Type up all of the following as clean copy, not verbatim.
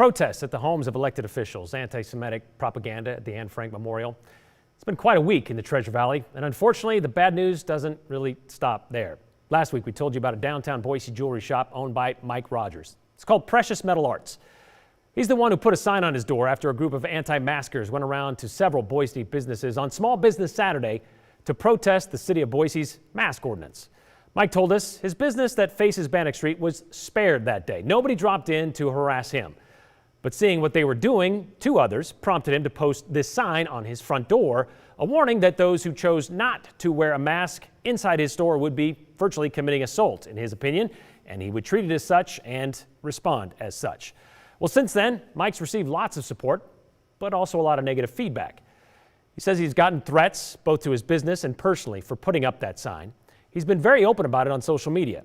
Protests at the homes of elected officials, anti-Semitic propaganda at the Anne Frank Memorial. It's been quite a week in the Treasure Valley, and unfortunately, the bad news doesn't really stop there. Last week, we told you about a downtown Boise jewelry shop owned by Mike Rogers. It's called Precious Metal Arts. He's the one who put a sign on his door after a group of anti-maskers went around to several Boise businesses on Small Business Saturday to protest the city of Boise's mask ordinance. Mike told us his business that faces Bannock Street was spared that day. Nobody dropped in to harass him. But seeing what they were doing to others prompted him to post this sign on his front door, a warning that those who chose not to wear a mask inside his store would be virtually committing assault, in his opinion, and he would treat it as such and respond as such. Well, since then, Mike's received lots of support, but also a lot of negative feedback. He says he's gotten threats, both to his business and personally, for putting up that sign. He's been very open about it on social media.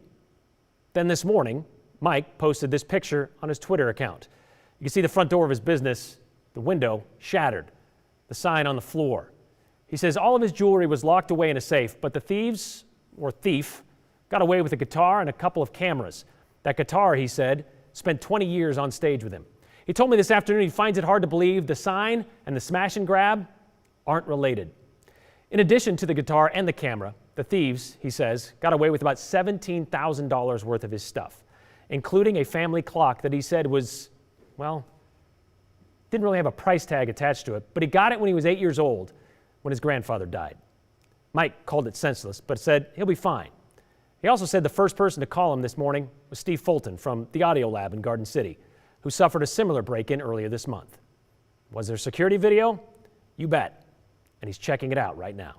Then this morning, Mike posted this picture on his Twitter account. You can see the front door of his business, the window shattered, the sign on the floor. He says all of his jewelry was locked away in a safe, but the thieves, or thief, got away with a guitar and a couple of cameras. That guitar, he said, spent 20 years on stage with him. He told me this afternoon he finds it hard to believe the sign and the smash and grab aren't related. In addition to the guitar and the camera, the thieves, he says, got away with about $17,000 worth of his stuff, including a family clock that he said was, well, didn't really have a price tag attached to it, but he got it when he was 8 years old when his grandfather died. Mike called it senseless, but said he'll be fine. He also said the first person to call him this morning was Steve Fulton from the Audio Lab in Garden City, who suffered a similar break-in earlier this month. Was there security video? You bet. And he's checking it out right now.